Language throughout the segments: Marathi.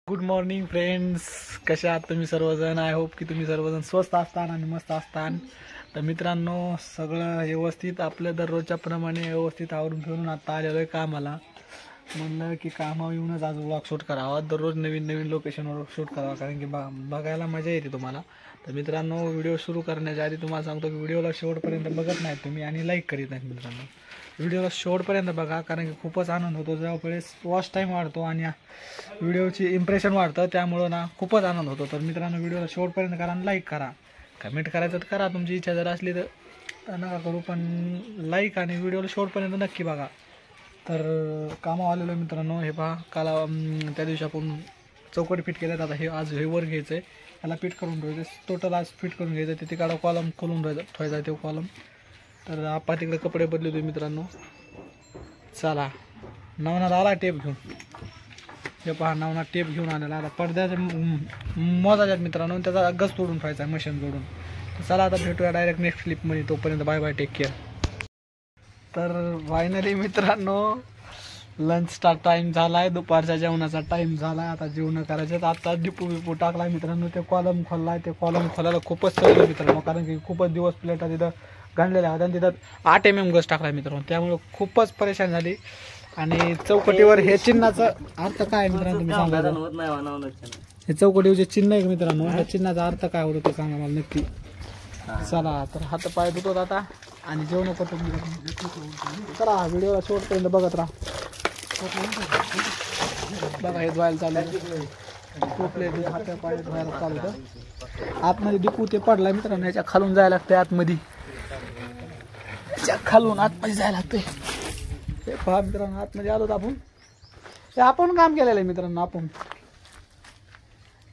गुड मॉर्निंग फ्रेंड्स, कशा आहात तुम्ही सर्वजण? आय होप की तुम्ही सर्वजण स्वस्त असतान आणि मस्त असतान. तर मित्रांनो, सगळं व्यवस्थित आपलं दररोजच्या प्रमाणे व्यवस्थित आवरून घेऊन आता आलेलो आहे कामाला. म्हणलं की कामावर येऊनच आज व्लॉग शूट करावा, दररोज नवीन नवीन लोकेशनवर शूट करावा, कारण की बघायला मजा येते तुम्हाला. तर मित्रांनो, व्हिडिओ सुरू करण्याच्या आधी तुम्हाला सांगतो की व्हिडिओला शेवटपर्यंत बघत नाहीत तुम्ही आणि लाईक करीत नाहीत. मित्रांनो, व्हिडिओला शेवटपर्यंत बघा, कारण की खूपच आनंद होतो ज्यावेळेस वॉच टाईम वाढतो आणि व्हिडिओची इम्प्रेशन वाढतं, त्यामुळं ना खूपच आनंद होतो. तर मित्रांनो, व्हिडिओला शेवटपर्यंत करा आणि लाईक करा. कमेंट करायचं तर करा, तुमची इच्छा जर असली तर नका करू, पण लाईक आणि व्हिडिओला शेवटपर्यंत नक्की बघा. तर कामावर आलेलो मित्रांनो, हे पहा, काल त्या दिवशी आपण चौकट फिट केल्यात. आता हे आज हे वर घ्यायचं आहे, त्याला फिट करून ठेवायचं. टोटल आज फिट करून घ्यायचं, तिथे काढा कॉलम खोलून ठेवायचा तो कॉलम. तर आपण तिकडे कपडे बदलतो मित्रांनो. चला, नवनाथ आला टेप घेऊन. हे पहा, नवनाथ टेप घेऊन आलेला. आता पडद्याच्या मोजाच्यात मित्रांनो, त्याचा गज तोडून ठेवायचा आहे मशीन जोडून. तर चला, आता भेटूया डायरेक्ट नेक्स्ट क्लिपमध्ये. तोपर्यंत बाय बाय, टेक केअर. तर फायनली मित्रांनो, लंचचा टाईम झाला आहे, दुपारच्या जेवणाचा टाईम झाला आहे. आता जेवण करायचे. आता डिपू टाकला आहे मित्रांनो, ते कॉलम खोलला आहे. ते कॉलम खोलायला खूपच सवय मित्रांनो, कारण की खूपच दिवस प्लेटा तिथं घाणलेल्या होत्या आणि तिथं 8 mm गज टाकला आहे मित्रांनो, त्यामुळे खूपच परेशान झाली. आणि चौकटीवर हे चिन्हाचा अर्थ काय मित्रांनो तुम्ही सांगा. हे चौकटीवर जे चिन्ह आहे मित्रांनो, ह्या चिन्हाचा अर्थ काय होतो ते सांगा मला नक्की. चला, तर हात पाय धुतो आता आणि जेवण करतो. चला, व्हिडिओला शेवटपर्यंत बघत राहा. बघा, हे धुवायला चालू आहे, हात पाय धुवायला चालू होतं. आतमध्ये डिपू ते पडला मित्रांनो, ह्याच्या खालून जायला लागतंय आतमध्ये, खालून आतमध्ये जायला लागतंय. हे पहा मित्रांनो, आतमध्ये आलो आपण. हे आपण काम केलेलं आहे मित्रांनो. आपण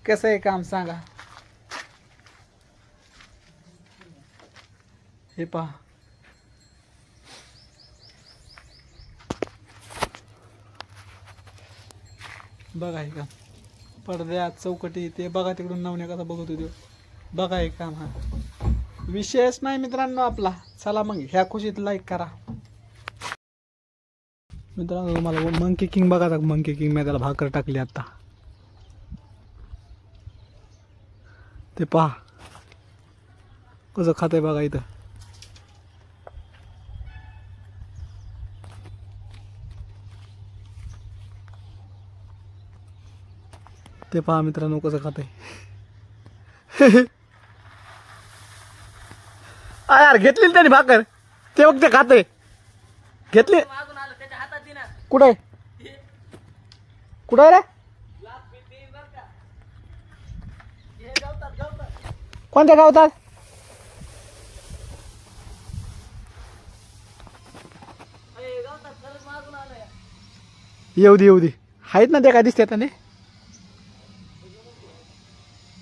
कसं आहे काम सांगा. हे पहा, बघा हे काम. पडद्यात चौकटी ते बघा, तिकडून नवण्या कसा बघत होतो. बघा हे काम. हा विशेष नाही मित्रांनो आपला. चला मग, ह्या खुशीत लाईक करा मित्रांनो. मला मंकी किंग बघा, मंकी किंग मी त्याला भाकर टाकली आता. ते पहा कसं खातंय बघा इथं. ते पहा मित्रांनो कसं खातंय. यार, घेतली त्याने भाकर. ते बघ, ते खाते. घेतली कुठे कुठे रे? कोणत्या गावतात? येऊ दे येऊ दे, आहेत ना ते, काय दिसते आता.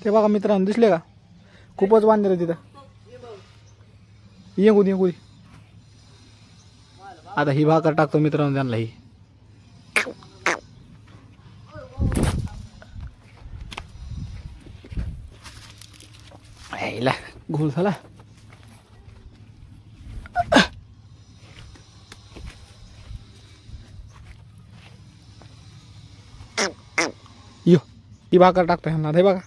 ते बघा मित्रांनो, दिसले का? खूपच वांदे तिथं. येऊ दे. आता ही भाकर टाकतो मित्रांनो त्यांना. ही यायला घोल झाला. यो, ही भाकर टाकतो ह्यांना. हे बघा,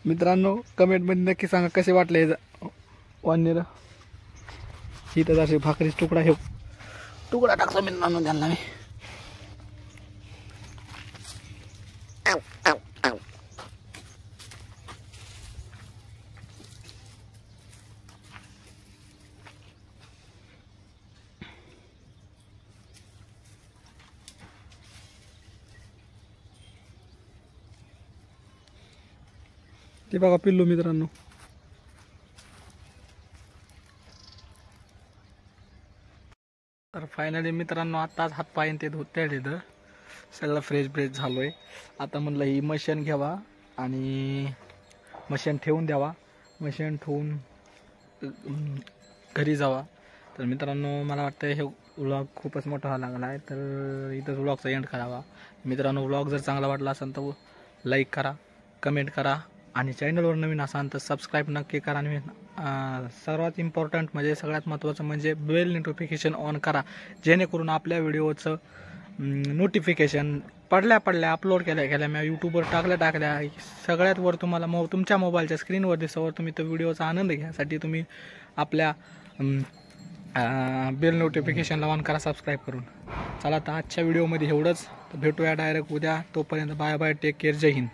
मित्रांनो कमेंटमध्ये नक्की सांगा कसे वाटले वानेर. इथं जसे भाकरीचा तुकडा हे तुकडा टाकतो मित्रांनो त्यांना मी. ते बघा पिल्लू मित्रांनो. फायनली मित्रांनो आत्ताच हातपाय ते धुते तिथं सगळं फ्रेश झालो आहे. आता म्हणलं ही मशीन घ्यावा आणि मशीन ठेवून द्यावा. मशीन ठेवून घरी जावा. तर मित्रांनो मला वाटतं हे व्लॉग खूपच मोठा व्हायला लागला आहे, तर इथंच व्लॉगचा एंड करावा. मित्रांनो व्लॉग जर चांगला वाटला असेल तर लाईक करा, कमेंट करा आणि चॅनलवर नवीन असाल तर सबस्क्राईब नक्की करा. आणि सर्वात इम्पॉर्टंट म्हणजे सगळ्यात महत्त्वाचं म्हणजे बेल नोटिफिकेशन ऑन करा, जेणेकरून आपल्या व्हिडिओचं नोटिफिकेशन पडल्या अपलोड केल्या मी यूट्यूबवर टाकल्या सगळ्यात वर तुम्हाला तुमच्या मोबाईलच्या स्क्रीनवर दिसावर तुम्ही तो व्हिडिओचा आनंद घ्यासाठी तुम्ही आपल्या बेल नोटिफिकेशनला ऑन करा सबस्क्राईब करून. चला तर आजच्या व्हिडिओमध्ये एवढंच. तर भेटूया डायरेक्ट उद्या. तोपर्यंत बाय बाय, टेक केअर, जय हिंद.